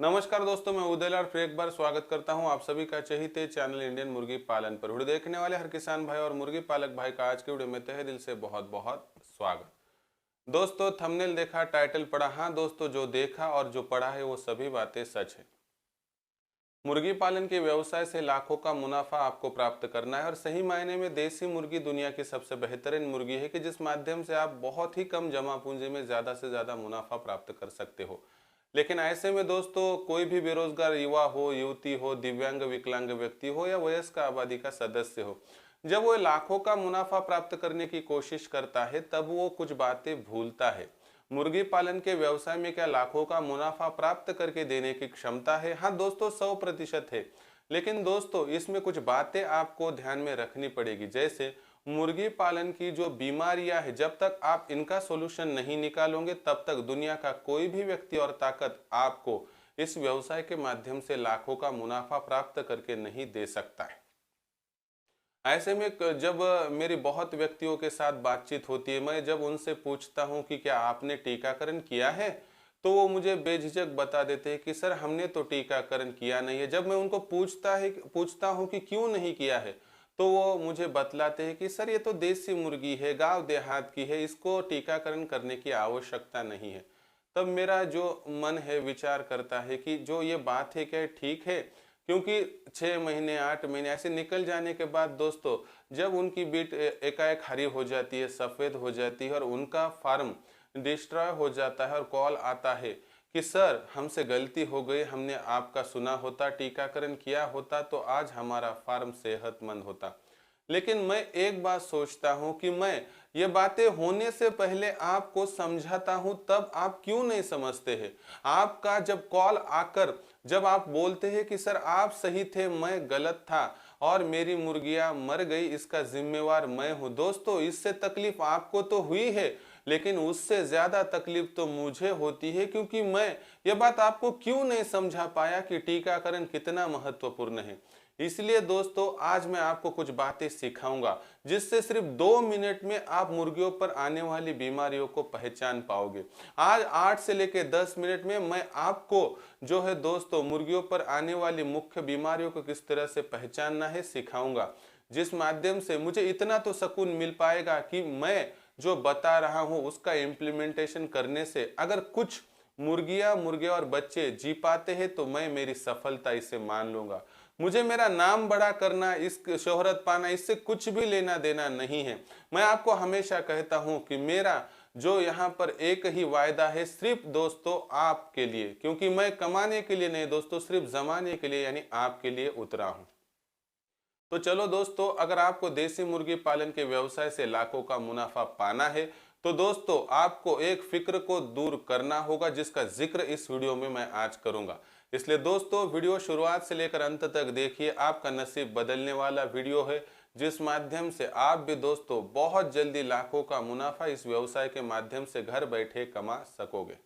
नमस्कार दोस्तों, मैं उदयलाल फिर एक बार स्वागत करता हूं आप सभी का चहीते चैनल इंडियन मुर्गी पालन पर। वीडियो देखने वाले हर किसान भाई और मुर्गी पालक भाई का आज के वीडियो में तहे दिल से बहुत बहुत स्वागत। दोस्तों, थंबनेल देखा, टाइटल पढ़ा। हाँ दोस्तों, जो देखा और जो पढ़ा है वो सभी बातें सच है। मुर्गी पालन के व्यवसाय से लाखों का मुनाफा आपको प्राप्त करना है और सही मायने में देसी मुर्गी दुनिया की सबसे बेहतरीन मुर्गी है कि जिस माध्यम से आप बहुत ही कम जमा पूंजी में ज्यादा से ज्यादा मुनाफा प्राप्त कर सकते हो। लेकिन ऐसे में दोस्तों, कोई भी बेरोजगार युवा हो, युवती हो, दिव्यांग विकलांग व्यक्ति हो या वयस्क आबादी का सदस्य हो, जब वो लाखों का मुनाफा प्राप्त करने की कोशिश करता है तब वो कुछ बातें भूलता है। मुर्गी पालन के व्यवसाय में क्या लाखों का मुनाफा प्राप्त करके देने की क्षमता है? हाँ दोस्तों, 100% है। लेकिन दोस्तों, इसमें कुछ बातें आपको ध्यान में रखनी पड़ेगी। जैसे मुर्गी पालन की जो बीमारियां है, जब तक आप इनका सोल्यूशन नहीं निकालोगे तब तक दुनिया का कोई भी व्यक्ति और ताकत आपको इस व्यवसाय के माध्यम से लाखों का मुनाफा प्राप्त करके नहीं दे सकता है। ऐसे में जब मेरी बहुत व्यक्तियों के साथ बातचीत होती है, मैं जब उनसे पूछता हूं कि क्या आपने टीकाकरण किया है, तो वो मुझे बेझिझक बता देते हैं कि सर हमने तो टीकाकरण किया नहीं है। जब मैं उनको पूछता हूं कि क्यों नहीं किया है, तो वो मुझे बतलाते हैं कि सर ये तो देसी मुर्गी है, गांव देहात की है, इसको टीकाकरण करने की आवश्यकता नहीं है। तब मेरा जो मन है विचार करता है कि जो ये बात है क्या ठीक है? क्योंकि 6 महीने 8 महीने ऐसे निकल जाने के बाद दोस्तों, जब उनकी बीट एकाएक हरी हो जाती है, सफ़ेद हो जाती है और उनका फार्म डिस्ट्रॉय हो जाता है और कॉल आता है कि सर हमसे गलती हो गई, हमने आपका सुना होता, टीकाकरण किया होता तो आज हमारा फार्म सेहतमंद होता। लेकिन मैं एक बात सोचता हूं कि मैं ये बातें होने से पहले आपको समझाता हूं, तब आप क्यों नहीं समझते हैं? आपका जब कॉल आकर जब आप बोलते हैं कि सर आप सही थे, मैं गलत था और मेरी मुर्गियां मर गई, इसका जिम्मेवार मैं हूं। दोस्तों, इससे तकलीफ आपको तो हुई है, लेकिन उससे ज्यादा तकलीफ तो मुझे होती है, क्योंकि मैं ये बात आपको क्यों नहीं समझा पाया कि टीकाकरण कितना महत्वपूर्ण है। इसलिए दोस्तों, आज मैं आपको कुछ बातें सिखाऊंगा जिससे सिर्फ 2 मिनट में आप मुर्गियों पर आने वाली बीमारियों को पहचान पाओगे। आज 8 से लेकर 10 मिनट में मैं आपको जो है दोस्तों, मुर्गियों पर आने वाली मुख्य बीमारियों को किस तरह से पहचानना है सिखाऊंगा, जिस माध्यम से मुझे इतना तो सुकून मिल पाएगा कि मैं जो बता रहा हूं उसका इम्प्लीमेंटेशन करने से अगर कुछ मुर्गियां मुर्गे और बच्चे जी पाते हैं तो मैं मेरी सफलता इसे मान लूंगा। मुझे मेरा नाम बड़ा करना, इस शोहरत पाना, इससे कुछ भी लेना देना नहीं है। मैं आपको हमेशा कहता हूं कि मेरा जो यहाँ पर एक ही वायदा है, सिर्फ दोस्तों आपके लिए, क्योंकि मैं कमाने के लिए नहीं दोस्तों, सिर्फ जमाने के लिए यानी आपके लिए उतरा हूं। तो चलो दोस्तों, अगर आपको देसी मुर्गी पालन के व्यवसाय से लाखों का मुनाफा पाना है तो दोस्तों आपको एक फिक्र को दूर करना होगा, जिसका जिक्र इस वीडियो में मैं आज करूंगा। इसलिए दोस्तों, वीडियो शुरुआत से लेकर अंत तक देखिए। आपका नसीब बदलने वाला वीडियो है, जिस माध्यम से आप भी दोस्तों बहुत जल्दी लाखों का मुनाफा इस व्यवसाय के माध्यम से घर बैठे कमा सकोगे।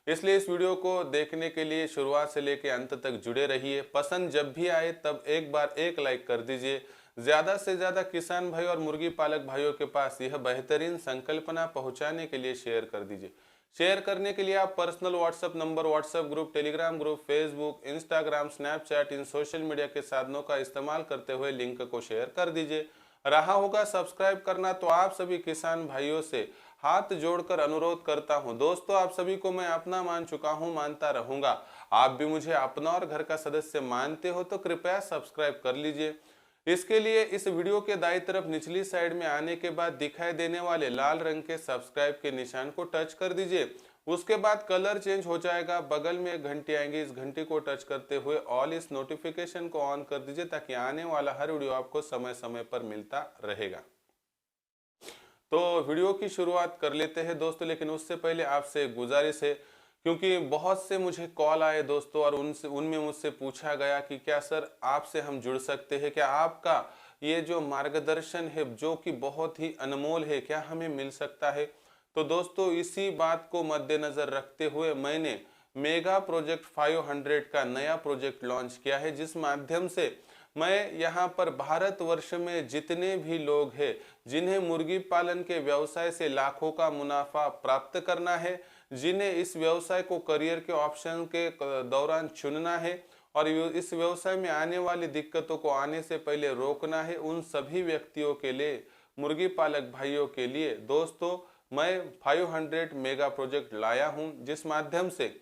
इसलिए इस वीडियो को देखने के लिए शुरुआत से लेकर अंत तक जुड़े रहिए। पसंद जब भी आए तब एक बार एक लाइक कर दीजिए। ज्यादा से ज्यादा किसान भाई और मुर्गी पालक भाइयों के पास यह बेहतरीन संकल्पना पहुंचाने के लिए शेयर कर दीजिए। शेयर करने के लिए आप personal WhatsApp number, WhatsApp group, Telegram group, Facebook, Instagram, Snapchat, इन सोशल मीडिया के साधनों का इस्तेमाल करते हुए लिंक को शेयर कर दीजिए। रहा होगा सब्सक्राइब करना, तो आप सभी किसान भाइयों से हाथ जोड़कर अनुरोध करता हूं। दोस्तों, आप सभी को मैं अपना मान चुका हूं, मानता रहूंगा। आप भी मुझे अपना और घर का सदस्य मानते हो तो कृपया सब्सक्राइब कर लीजिए। इसके लिए इस वीडियो के दाईं तरफ निचली साइड में आने के बाद दिखाई देने वाले लाल रंग के सब्सक्राइब के निशान को टच कर दीजिए। उसके बाद कलर चेंज हो जाएगा, बगल में एक घंटी आएंगी, इस घंटी को टच करते हुए ऑल इस नोटिफिकेशन को ऑन कर दीजिए, ताकि आने वाला हर वीडियो आपको समय समय पर मिलता रहेगा। तो वीडियो की शुरुआत कर लेते हैं दोस्तों, लेकिन उससे पहले आपसे गुजारिश है, क्योंकि बहुत से मुझे कॉल आए दोस्तों और उनमें मुझसे पूछा गया कि क्या सर आपसे हम जुड़ सकते हैं, क्या आपका ये जो मार्गदर्शन है जो कि बहुत ही अनमोल है, क्या हमें मिल सकता है? तो दोस्तों, इसी बात को मद्देनजर रखते हुए मैंने मेगा प्रोजेक्ट 500 का नया प्रोजेक्ट लॉन्च किया है, जिस माध्यम से मैं यहाँ पर भारतवर्ष में जितने भी लोग हैं जिन्हें मुर्गी पालन के व्यवसाय से लाखों का मुनाफा प्राप्त करना है, जिन्हें इस व्यवसाय को करियर के ऑप्शन के दौरान चुनना है और इस व्यवसाय में आने वाली दिक्कतों को आने से पहले रोकना है, उन सभी व्यक्तियों के लिए, मुर्गी पालक भाइयों के लिए दोस्तों मैं 500 मेगा प्रोजेक्ट लाया हूं, जिस माध्यम से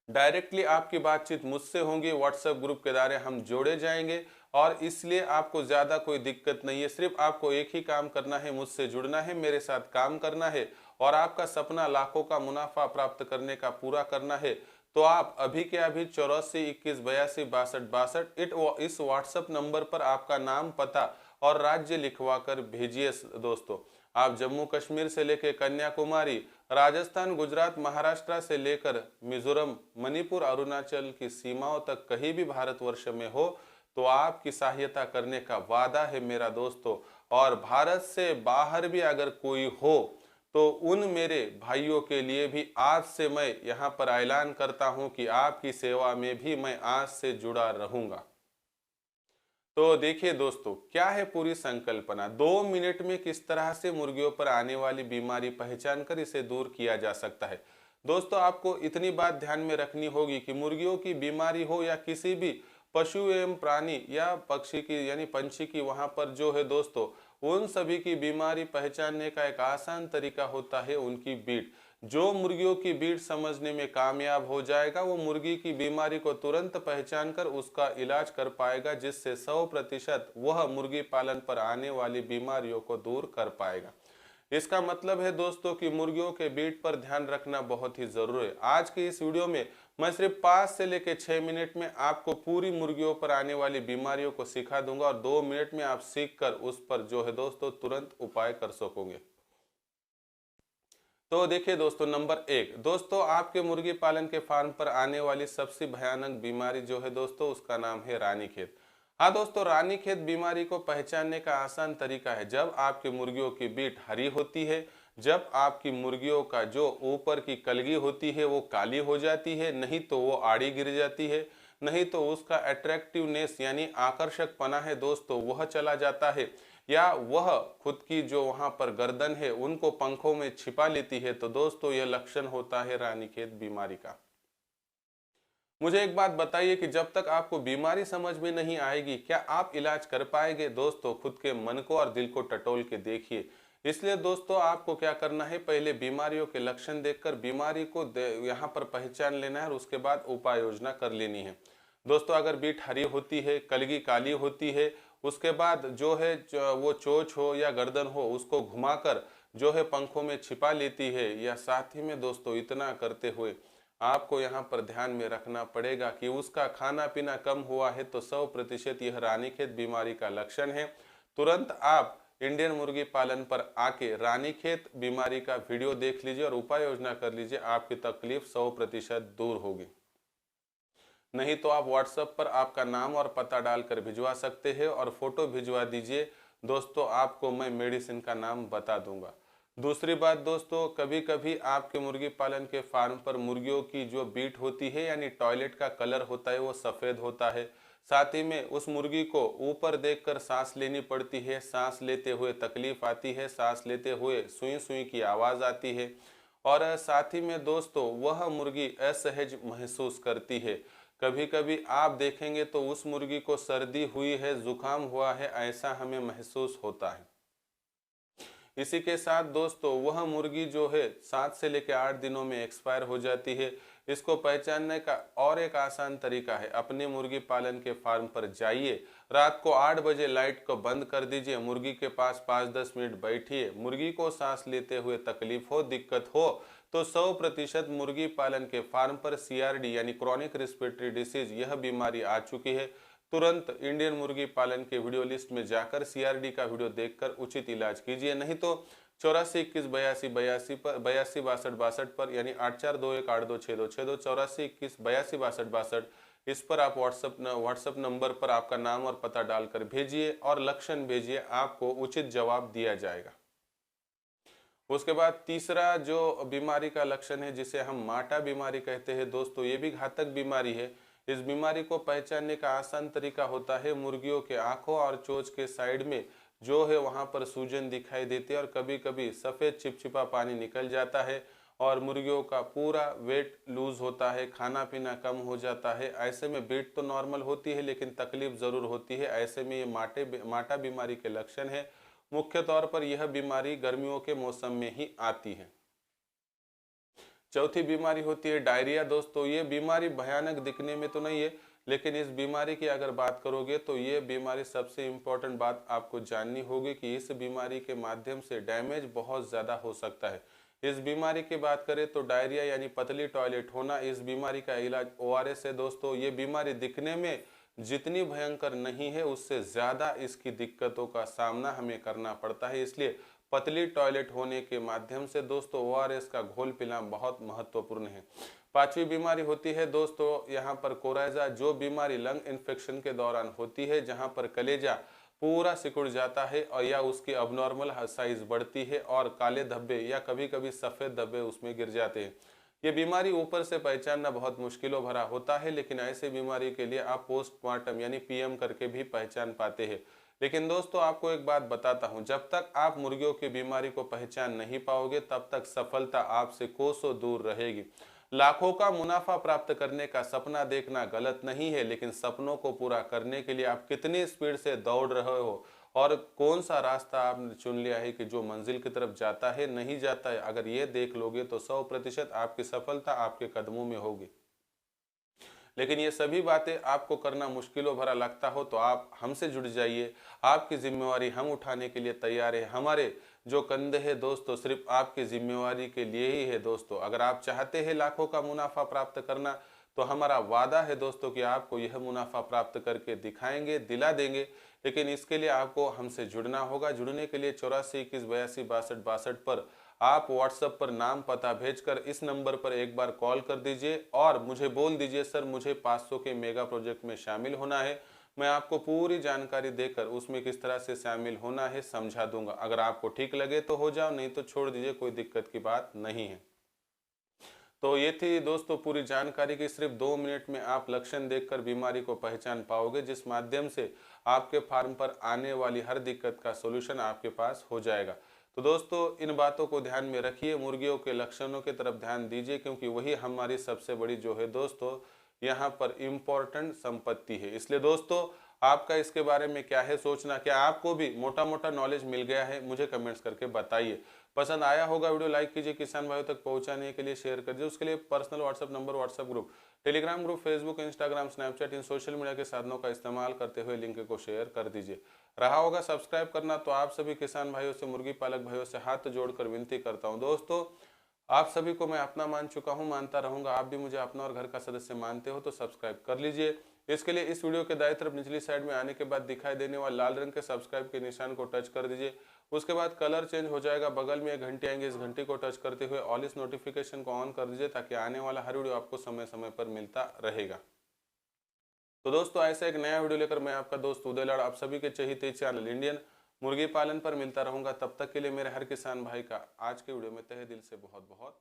डायरेक्टली आपकी बातचीत मुझसे होगी, व्हाट्सएप ग्रुप के द्वारा हम जोड़े जाएंगे और इसलिए आपको ज़्यादा कोई दिक्कत नहीं है। सिर्फ आपको एक ही काम करना है, मुझसे जुड़ना है, मेरे साथ काम करना है और आपका सपना लाखों का मुनाफा प्राप्त करने का पूरा करना है। तो आप अभी के अभी 84 21 82 62 62 इस व्हाट्सएप नंबर पर आपका नाम, पता और राज्य लिखवा कर भेजिए दोस्तों। आप जम्मू कश्मीर से लेकर कन्याकुमारी, राजस्थान, गुजरात, महाराष्ट्र से लेकर मिजोरम, मणिपुर, अरुणाचल की सीमाओं तक कहीं भी भारतवर्ष में हो तो आपकी सहायता करने का वादा है मेरा दोस्तों। और भारत से बाहर भी अगर कोई हो तो उन मेरे भाइयों के लिए भी आज से मैं यहाँ पर ऐलान करता हूँ कि आपकी सेवा में भी मैं आज से जुड़ा रहूंगा। तो देखिए दोस्तों, क्या है पूरी संकल्पना। 2 मिनट में किस तरह से मुर्गियों पर आने वाली बीमारी पहचान कर इसे दूर किया जा सकता है। दोस्तों, आपको इतनी बात ध्यान में रखनी होगी कि मुर्गियों की बीमारी हो या किसी भी पशु एवं प्राणी या पक्षी की यानी पंछी की, वहां पर जो है दोस्तों, उन सभी की बीमारी पहचानने का एक आसान तरीका होता है उनकी बीट। जो मुर्गियों की बीट समझने में कामयाब हो जाएगा वो मुर्गी की बीमारी को तुरंत पहचान कर उसका इलाज कर पाएगा, जिससे 100% वह मुर्गी पालन पर आने वाली बीमारियों को दूर कर पाएगा। इसका मतलब है दोस्तों कि मुर्गियों के बीट पर ध्यान रखना बहुत ही जरूरी है। आज की इस वीडियो में मैं सिर्फ 5 से लेकर 6 मिनट में आपको पूरी मुर्गियों पर आने वाली बीमारियों को सिखा दूंगा और 2 मिनट में आप सीखकर उस पर जो है दोस्तों तुरंत उपाय कर सकोगे। तो देखिए दोस्तों, नंबर 1 दोस्तों, आपके मुर्गी पालन के फार्म पर आने वाली सबसे भयानक बीमारी जो है दोस्तों, उसका नाम है रानीखेत। हाँ दोस्तों, रानीखेत बीमारी को पहचानने का आसान तरीका है जब आपकी मुर्गियों की बीट हरी होती है, जब आपकी मुर्गियों का जो ऊपर की कलगी होती है वो काली हो जाती है, नहीं तो वो आड़ी गिर जाती है, नहीं तो उसका अट्रैक्टिवनेस यानी आकर्षक पना है दोस्तों वह चला जाता है, या वह खुद की जो वहां पर गर्दन है उनको पंखों में छिपा लेती है। तो दोस्तों यह लक्षण होता है रानीखेत बीमारी का। मुझे एक बात बताइए कि जब तक आपको बीमारी समझ में नहीं आएगी क्या आप इलाज कर पाएंगे। दोस्तों, खुद के मन को और दिल को टटोल के देखिए। इसलिए दोस्तों आपको क्या करना है, पहले बीमारियों के लक्षण देखकर बीमारी को यहाँ पर पहचान लेना है और उसके बाद उपाय योजना कर लेनी है। दोस्तों, अगर बीट हरी होती है, कलगी काली होती है, उसके बाद जो है वो चोंच हो या गर्दन हो उसको घुमाकर जो है पंखों में छिपा लेती है, या साथ ही में दोस्तों इतना करते हुए आपको यहाँ पर ध्यान में रखना पड़ेगा कि उसका खाना पीना कम हुआ है तो 100% यह रानीखेत बीमारी का लक्षण है। तुरंत आप इंडियन मुर्गी पालन पर आके रानीखेत बीमारी का वीडियो देख लीजिए और उपाय योजना कर लीजिए, आपकी तकलीफ 100% दूर होगी। नहीं तो आप व्हाट्सएप पर आपका नाम और पता डालकर भिजवा सकते हैं और फोटो भिजवा दीजिए दोस्तों, आपको मैं मेडिसिन का नाम बता दूंगा। दूसरी बात दोस्तों, कभी कभी आपके मुर्गी पालन के फार्म पर मुर्गियों की जो बीट होती है यानी टॉयलेट का कलर होता है वो सफ़ेद होता है। साथ ही में उस मुर्गी को ऊपर देखकर सांस लेनी पड़ती है, सांस लेते हुए तकलीफ आती है, सांस लेते हुए सुई सुई की आवाज़ आती है और साथ ही में दोस्तों वह मुर्गी असहज महसूस करती है। कभी कभी आप देखेंगे तो उस मुर्गी को सर्दी हुई है, जुकाम हुआ है, ऐसा हमें महसूस होता है। इसी के साथ दोस्तों वह मुर्गी जो है 7 से लेकर 8 दिनों में एक्सपायर हो जाती है। इसको पहचानने का और एक आसान तरीका है, अपने मुर्गी पालन के फार्म पर जाइए, रात को 8 बजे लाइट को बंद कर दीजिए, मुर्गी के पास 5-10 मिनट बैठिए। मुर्गी को सांस लेते हुए तकलीफ हो, दिक्कत हो तो 100% मुर्गी पालन के फार्म पर CRD यानी क्रॉनिक रिस्पिरेटरी डिसीज यह बीमारी आ चुकी है। तुरंत इंडियन मुर्गी पालन के वीडियो लिस्ट में जाकर CRD का वीडियो देखकर उचित इलाज कीजिए। नहीं तो 84 21 82 82 पर 82 62 62 पर यानी 8421826262 84 21 82 62 62 इस पर आप व्हाट्सएप नंबर पर आपका नाम और पता डालकर भेजिए और लक्षण भेजिए, आपको उचित जवाब दिया जाएगा। उसके बाद तीसरा जो बीमारी का लक्षण है जिसे हम माटा बीमारी कहते हैं दोस्तों, ये भी घातक बीमारी है। इस बीमारी को पहचानने का आसान तरीका होता है, मुर्गियों के आंखों और चोंच के साइड में जो है वहां पर सूजन दिखाई देती है और कभी कभी सफ़ेद चिपचिपा पानी निकल जाता है और मुर्गियों का पूरा वेट लूज होता है, खाना पीना कम हो जाता है। ऐसे में बीट तो नॉर्मल होती है लेकिन तकलीफ ज़रूर होती है। ऐसे में ये माटा बीमारी के लक्षण है। मुख्य तौर पर यह बीमारी गर्मियों के मौसम में ही आती है। चौथी बीमारी होती है डायरिया। दोस्तों ये बीमारी भयानक दिखने में तो नहीं है, लेकिन इस बीमारी की अगर बात करोगे तो ये बीमारी, सबसे इम्पोर्टेंट बात आपको जाननी होगी कि इस बीमारी के माध्यम से डैमेज बहुत ज़्यादा हो सकता है। इस बीमारी की बात करें तो डायरिया यानी पतली टॉयलेट होना, इस बीमारी का इलाज ओआरएस है। दोस्तों ये बीमारी दिखने में जितनी भयंकर नहीं है, उससे ज़्यादा इसकी दिक्कतों का सामना हमें करना पड़ता है। इसलिए पतली टॉयलेट होने के माध्यम से दोस्तों ओआरएस का घोल पीना बहुत महत्वपूर्ण है। पांचवी बीमारी होती है दोस्तों यहाँ पर कोराइजा, जो बीमारी लंग इन्फेक्शन के दौरान होती है, जहाँ पर कलेजा पूरा सिकुड़ जाता है और या उसकी अबनॉर्मल साइज बढ़ती है और काले धब्बे या कभी कभी सफ़ेद धब्बे उसमें गिर जाते हैं। ये बीमारी ऊपर से पहचानना बहुत मुश्किलों भरा होता है, लेकिन ऐसे बीमारी के लिए आप पोस्टमार्टम यानी पीएम करके भी पहचान पाते हैं। लेकिन दोस्तों आपको एक बात बताता हूं, जब तक आप मुर्गियों की बीमारी को पहचान नहीं पाओगे तब तक सफलता आपसे कोसों दूर रहेगी। लाखों का मुनाफा प्राप्त करने का सपना देखना गलत नहीं है, लेकिन सपनों को पूरा करने के लिए आप कितनी स्पीड से दौड़ रहे हो और कौन सा रास्ता आपने चुन लिया है कि जो मंजिल की तरफ जाता है नहीं जाता है, अगर ये देख लोगे तो 100% आपकी सफलता आपके कदमों में होगी। लेकिन ये सभी बातें आपको करना मुश्किलों भरा लगता हो तो आप हमसे जुड़ जाइए। आपकी जिम्मेवारी हम उठाने के लिए तैयार है। हमारे जो कंधे हैं दोस्तों सिर्फ आपकी जिम्मेवारी के लिए ही है। दोस्तों अगर आप चाहते हैं लाखों का मुनाफा प्राप्त करना, तो हमारा वादा है दोस्तों कि आपको यह मुनाफा प्राप्त करके दिखाएंगे, दिला देंगे। लेकिन इसके लिए आपको हमसे जुड़ना होगा। जुड़ने के लिए 84 21 82 62 62 पर आप व्हाट्सएप पर नाम पता भेजकर इस नंबर पर एक बार कॉल कर दीजिए और मुझे बोल दीजिए सर मुझे 500 के मेगा प्रोजेक्ट में शामिल होना है। मैं आपको पूरी जानकारी देकर उसमें किस तरह से शामिल होना है समझा दूंगा। अगर आपको ठीक लगे तो हो जाओ, नहीं तो छोड़ दीजिए, कोई दिक्कत की बात नहीं है। तो ये थी दोस्तों पूरी जानकारी की। सिर्फ 2 मिनट में आप लक्षण देखकर बीमारी को पहचान पाओगे, जिस माध्यम से आपके फार्म पर आने वाली हर दिक्कत का सोल्यूशन आपके पास हो जाएगा। तो दोस्तों इन बातों को ध्यान में रखिए, मुर्गियों के लक्षणों की तरफ ध्यान दीजिए, क्योंकि वही हमारी सबसे बड़ी जो है दोस्तों यहाँ पर इम्पोर्टेंट संपत्ति है। इसलिए दोस्तों आपका इसके बारे में क्या है सोचना, क्या आपको भी मोटा मोटा नॉलेज मिल गया है, मुझे कमेंट्स करके बताइए। पसंद आया होगा वीडियो लाइक कीजिए, किसान भाइयों तक पहुंचाने के लिए शेयर कर दीजिए। उसके लिए personal WhatsApp number, WhatsApp group, Telegram group, Facebook, Instagram, Snapchat, इन सोशल मीडिया के साधनों का इस्तेमाल करते हुए लिंक को शेयर कर दीजिए। रहा होगा सब्सक्राइब करना, तो आप सभी किसान भाइयों से, मुर्गी पालक भाइयों से हाथ जोड़कर विनती करता हूँ दोस्तों, आप सभी को मैं अपना मान चुका हूं, मानता रहूंगा। आप भी मुझे अपना और घर का सदस्य मानते हो तो सब्सक्राइब कर लीजिए। इसके लिए इस वीडियो के दाईं तरफ निचली साइड में आने के बाद दिखाई देने वाले लाल रंग के सब्सक्राइब के निशान को टच कर दीजिए। उसके बाद कलर चेंज हो जाएगा, बगल में एक घंटी आएंगे, इस घंटी को टच करते हुए ऑल इस नोटिफिकेशन को ऑन कर दीजिए, ताकि आने वाला हर वीडियो आपको समय समय पर मिलता रहेगा। तो दोस्तों ऐसा एक नया वीडियो लेकर मैं आपका दोस्त उदय लाड़ आप सभी के चहेते चैनल इंडियन मुर्गी पालन पर मिलता रहूंगा। तब तक के लिए मेरे हर किसान भाई का आज के वीडियो में तहे दिल से बहुत बहुत